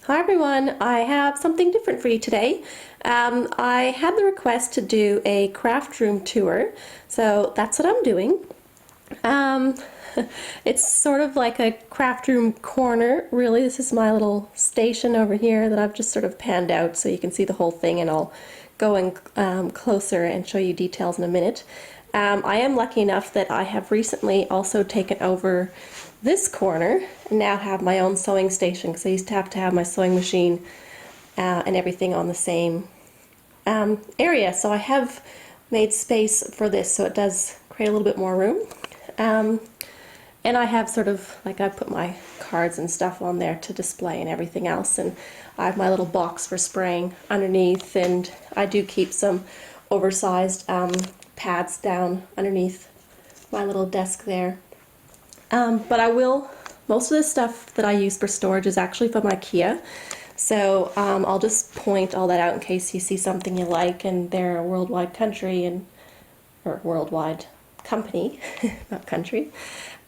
Hi everyone, I have something different for you today. I had the request to do a craft room tour, so that's what I'm doing. Um, it's sort of like a craft room corner, really. This is my little station over here that I've just sort of panned out so you can see the whole thing, and I'll go in closer and show you details in a minute. I am lucky enough that I have recently also taken over this corner and now have my own sewing station, because I used to have my sewing machine and everything on the same area. So I have made space for this, so it does create a little bit more room. And I have sort of, like, I put my cards and stuff on there to display and everything else, and I have my little box for spraying underneath, and I do keep some oversized pads down underneath my little desk there. But most of the stuff that I use for storage is actually from Ikea, so I'll just point all that out in case you see something you like, and they're a worldwide country, or worldwide company, not country,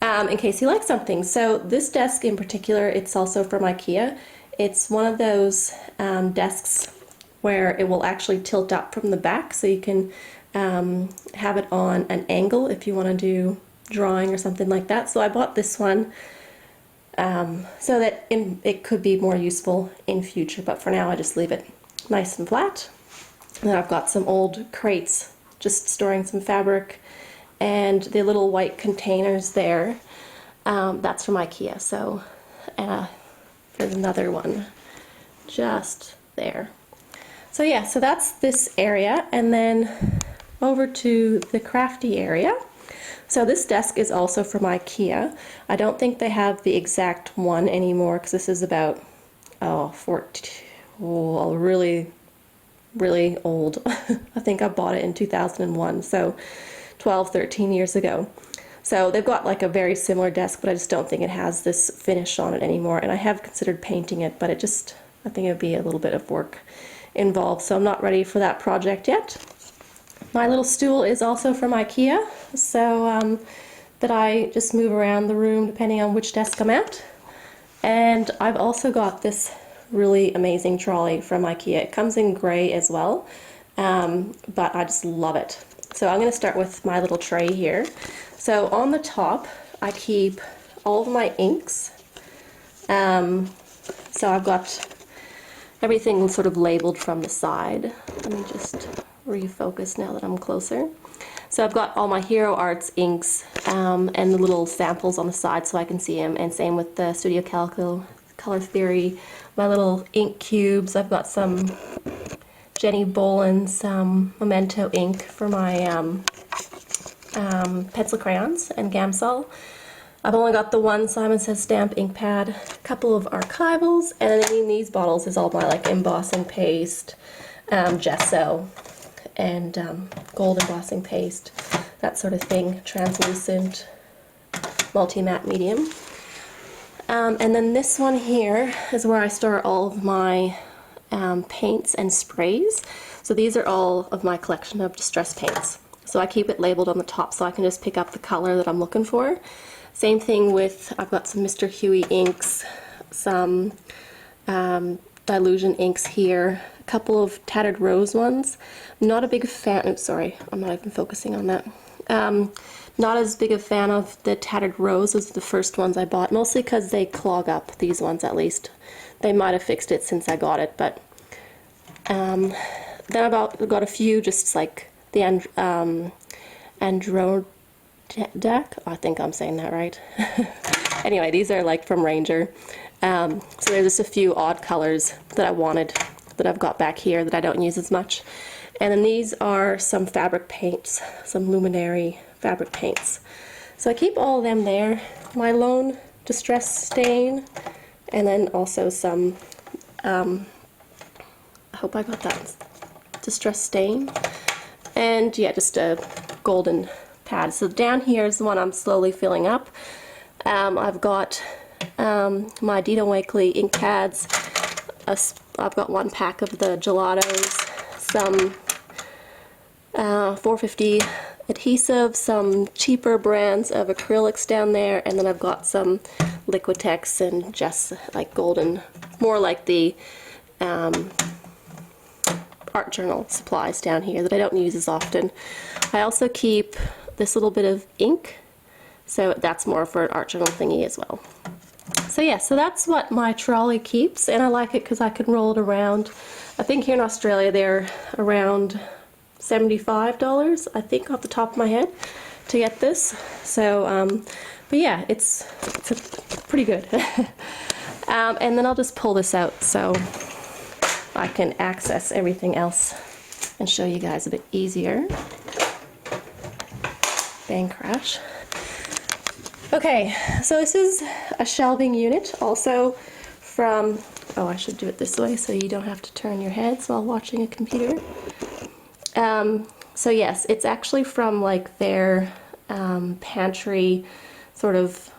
in case you like something. So this desk in particular, it's also from Ikea. It's one of those desks where it will actually tilt up from the back, so you can have it on an angle if you want to do drawing or something like that. So I bought this one so that it could be more useful in future, but for now I just leave it nice and flat. And then I've got some old crates just storing some fabric, and the little white containers there, that's from Ikea. So there's another one just there. So yeah, so that's this area, and then over to the crafty area. So this desk is also from Ikea. I don't think they have the exact one anymore, because this is about, really, really old. I think I bought it in 2001, so 12, 13 years ago. So they've got like a very similar desk, but I just don't think it has this finish on it anymore. And I have considered painting it, but I think it'd be a little bit of work involved, so I'm not ready for that project yet. My little stool is also from Ikea, so that I just move around the room depending on which desk I'm at. And I've also got this really amazing trolley from Ikea. It comes in grey as well, but I just love it. So I'm going to start with my little tray here. So on the top I keep all of my inks. So I've got everything sort of labeled from the side. Let me just refocus now that I'm closer. So I've got all my Hero Arts inks and the little samples on the side so I can see them, and same with the Studio Calico, Color Theory, my little ink cubes. I've got some Jenny Boland's Memento ink for my pencil crayons and Gamsol. I've only got the one Simon Says stamp ink pad, a couple of archivals, and then in these bottles is all my like embossing paste, gesso, and gold embossing paste, that sort of thing, translucent, multi-matte medium. And then this one here is where I store all of my paints and sprays. So these are all of my collection of distress paints. So I keep it labeled on the top so I can just pick up the color that I'm looking for. Same thing with, I've got some Mr. Huey inks, some Dilution inks here, a couple of Tattered Rose ones. Not a big fan, oops, sorry, I'm not even focusing on that. Not as big a fan of the Tattered Rose as the first ones I bought, mostly because they clog up, these ones at least. They might have fixed it since I got it, but then I've got a few just like the Andro deck. I think I'm saying that right. Anyway, these are like from Ranger. So there's just a few odd colors that I wanted that I've got back here that I don't use as much. And then these are some fabric paints, some Luminary fabric paints. So I keep all of them there. My lone distress stain, and then also some, I hope I got that, distress stain. And yeah, just a golden pad. So down here is the one I'm slowly filling up. I've got my Dino Wakley ink pads. I've got one pack of the gelatos, some 450 adhesive, some cheaper brands of acrylics down there, and then I've got some Liquitex and just like golden more like the art journal supplies down here that I don't use as often. I also keep this little bit of ink, so that's more for an art journal thingy as well. So yeah, so that's what my trolley keeps, and I like it because I can roll it around. I think here in Australia they're around $75, I think, off the top of my head, to get this. So, but yeah, it's pretty good. And then I'll just pull this out so I can access everything else and show you guys a bit easier. Bang crash. Okay, so this is a shelving unit, also from, oh, I should do it this way so you don't have to turn your heads while watching a computer. So yes, it's actually from like their pantry sort of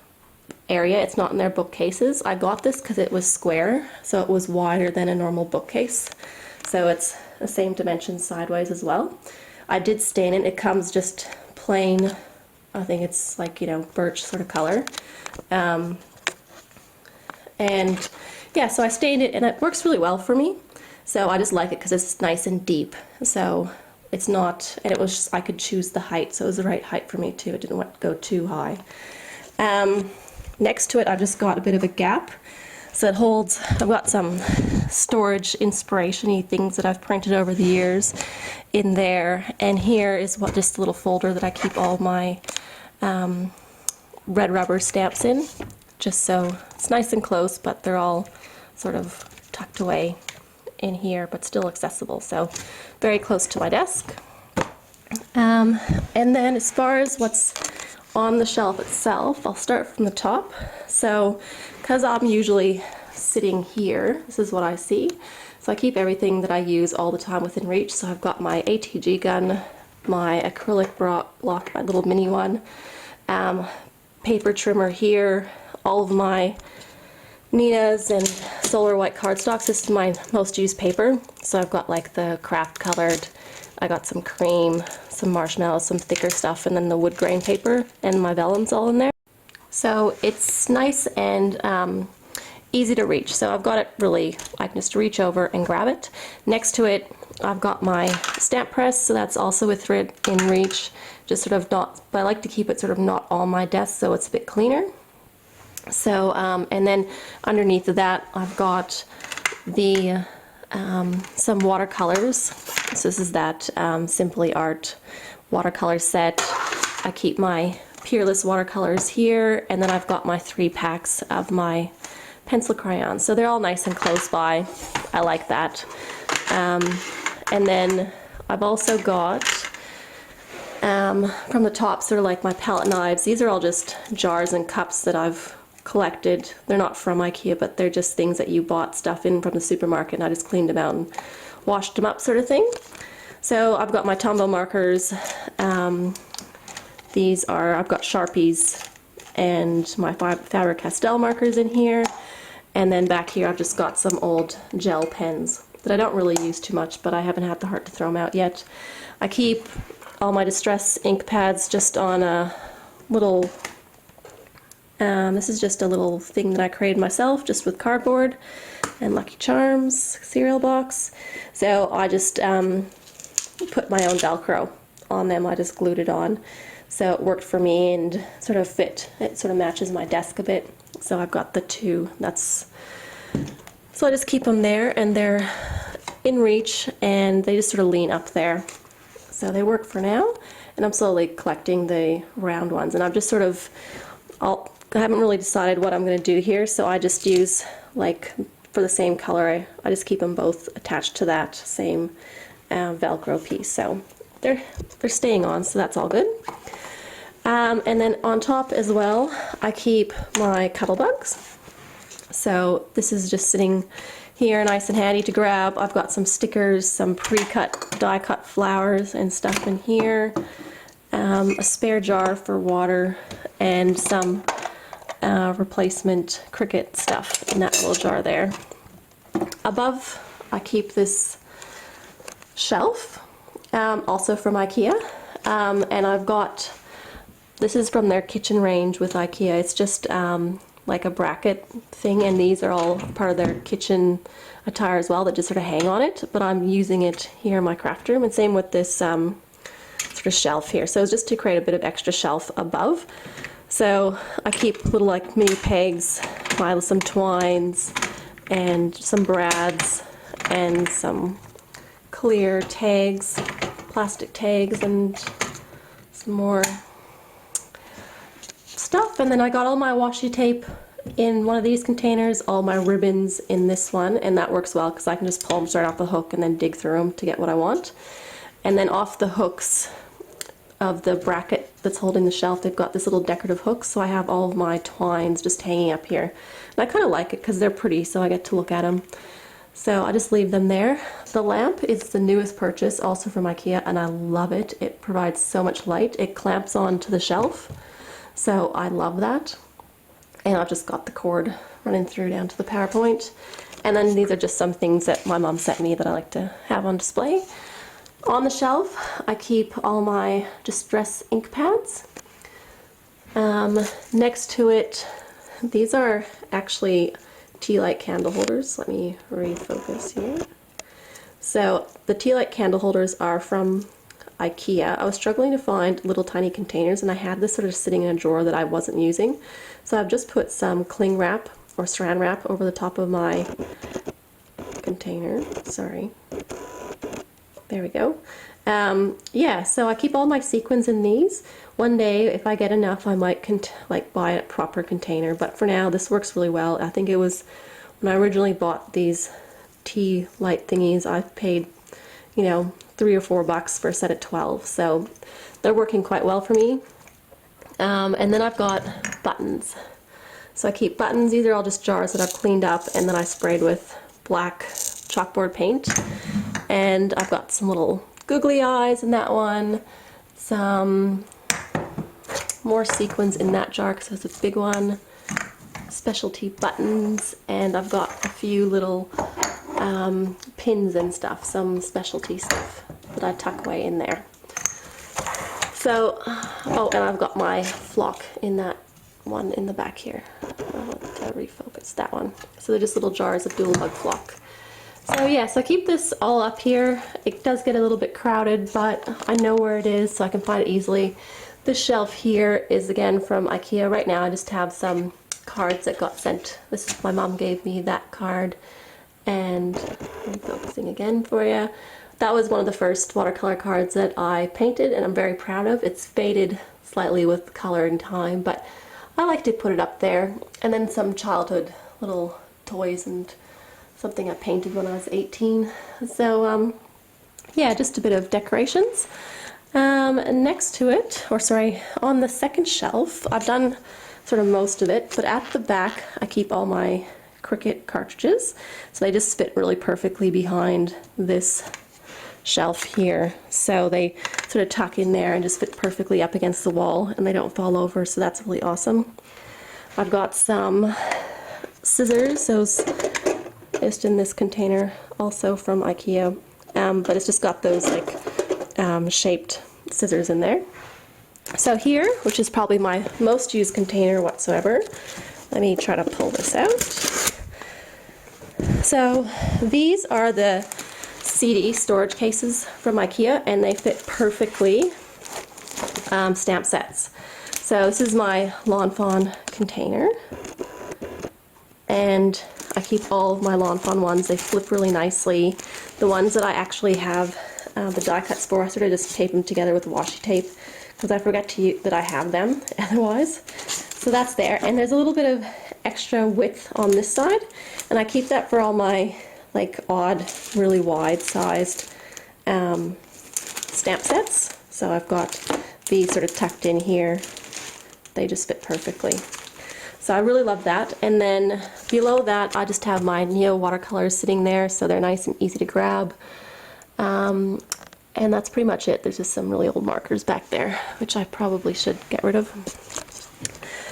area. It's not in their bookcases. I got this because it was square, so it was wider than a normal bookcase. So it's the same dimensions sideways as well. I did stain it. It comes just plain, I think it's like, you know, birch sort of color. And yeah, so I stained it and it works really well for me. So I just like it because it's nice and deep. So it's not, and it was just, I could choose the height, so it was the right height for me too. It didn't want to go too high. Next to it, I've just got a bit of a gap. So it holds, I've got some storage inspiration-y things that I've printed over the years in there. And here is what, just a little folder that I keep all my red rubber stamps in. Just so it's nice and close, but they're all sort of tucked away in here, but still accessible. So very close to my desk. And then as far as what's on the shelf itself, I'll start from the top. So because I'm usually sitting here, this is what I see. So I keep everything that I use all the time within reach. So I've got my ATG gun, my acrylic block, my little mini one, paper trimmer here, all of my Nina's and Solar White cardstocks. This is my most used paper. So I've got like the craft colored, I got some cream, some marshmallows, some thicker stuff, and then the wood grain paper, and my vellum's all in there. So it's nice and easy to reach. So I've got it really, I can just reach over and grab it. Next to it, I've got my stamp press, so that's also within reach. Just sort of not, but I like to keep it sort of not on my desk so it's a bit cleaner. So, and then underneath of that, I've got the some watercolors. So this is that Simply Art watercolor set. I keep my Peerless watercolors here, and then I've got my 3 packs of my pencil crayons. So they're all nice and close by. I like that. And then I've also got from the top, sort of like my palette knives. These are all just jars and cups that I've collected. They're not from Ikea, but they're just things that you bought stuff in from the supermarket, and I just cleaned them out and washed them up, sort of thing. So I've got my Tombow markers. These are, I've got Sharpies and my Faber-Castell markers in here. And then back here I've just got some old gel pens that I don't really use too much, but I haven't had the heart to throw them out yet. I keep all my Distress ink pads just on a little, this is just a little thing that I created myself, just with cardboard and Lucky Charms cereal box. So I just put my own Velcro on them. I just glued it on. So it worked for me and sort of fit. It sort of matches my desk a bit. So I've got the 2. So I just keep them there, and they're in reach, and they just sort of lean up there. So they work for now, and I'm slowly collecting the round ones. And I've just sort of, I haven't really decided what I'm going to do here, so I just use, like, for the same color, I just keep them both attached to that same Velcro piece. So they're staying on, so that's all good. And then on top as well, I keep my Cuddlebugs. So this is just sitting here nice and handy to grab. I've got some stickers, some pre-cut, die-cut flowers and stuff in here, a spare jar for water, and some replacement Cricut stuff in that little jar there. Above, I keep this shelf, also from Ikea, and I've got, this is from their kitchen range with Ikea. It's just like a bracket thing, and these are all part of their kitchen attire as well that just sort of hang on it, but I'm using it here in my craft room, and same with this sort of shelf here. So it's just to create a bit of extra shelf above. So I keep little like mini pegs, some twines, and some brads, and some clear tags, plastic tags, and some more stuff. And then I got all my washi tape in one of these containers, all my ribbons in this one, and that works well because I can just pull them straight off the hook and then dig through them to get what I want. And then off the hooks of the bracket that's holding the shelf, they've got this little decorative hooks, so I have all of my twines just hanging up here. And I kind of like it because they're pretty, so I get to look at them. So I just leave them there. The lamp is the newest purchase, also from Ikea, and I love it. It provides so much light. It clamps onto the shelf, so I love that. And I've just got the cord running through down to the power point. And then these are just some things that my mom sent me that I like to have on display. On the shelf, I keep all my Distress ink pads. Next to it, these are actually tea light candle holders. Let me refocus here. So the tea light candle holders are from Ikea. I was struggling to find little tiny containers, and I had this sort of sitting in a drawer that I wasn't using. So I've just put some cling wrap or saran wrap over the top of my container. Sorry. There we go. Yeah, so I keep all my sequins in these. One day, if I get enough, I might buy a proper container. But for now, this works really well. I think it was when I originally bought these tea light thingies, I paid, you know, $3 or $4 for a set of 12. So they're working quite well for me. And then I've got buttons. So I keep buttons. These are all just jars that I've cleaned up and then I sprayed with black chalkboard paint. And I've got some little googly eyes in that one, some more sequins in that jar because it's a big one, specialty buttons, and I've got a few little pins and stuff, some specialty stuff that I tuck away in there. So, oh, and I've got my flock in that one in the back here. I'll refocus that one. So they're just little jars of dual bug flock. So yeah, so I keep this all up here. It does get a little bit crowded, but I know where it is, so I can find it easily. This shelf here is again from Ikea. Right now I just have some cards that got sent. This is, my mom gave me that card, and I'm focusing again for you. That was one of the first watercolor cards that I painted, and I'm very proud of. It's faded slightly with color and time, but I like to put it up there. And then some childhood little toys and something I painted when I was 18. So yeah, just a bit of decorations. Next to it, or sorry, on the second shelf, I've done sort of most of it, but at the back I keep all my Cricut cartridges. So they just fit really perfectly behind this shelf here. So they sort of tuck in there and just fit perfectly up against the wall, and they don't fall over, so that's really awesome. I've got some scissors, those just in this container, also from Ikea, but it's just got those like shaped scissors in there. So here, which is probably my most used container whatsoever, let me try to pull this out. So these are the CD storage cases from Ikea, and they fit perfectly stamp sets. So this is my Lawn Fawn container, and I keep all of my Lawn Fawn ones. They flip really nicely. The ones that I actually have the die cuts for, I sort of just tape them together with washi tape because I forget that I have them otherwise. So that's there, and there's a little bit of extra width on this side, and I keep that for all my like odd, really wide sized stamp sets. So I've got these sort of tucked in here. They just fit perfectly. So I really love that. And then below that, I just have my Neo watercolors sitting there, so they're nice and easy to grab. And that's pretty much it. There's just some really old markers back there, which I probably should get rid of.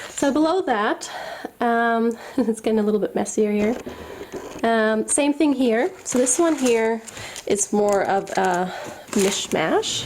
So below that, it's getting a little bit messier here. Same thing here. So this one here is more of a mishmash.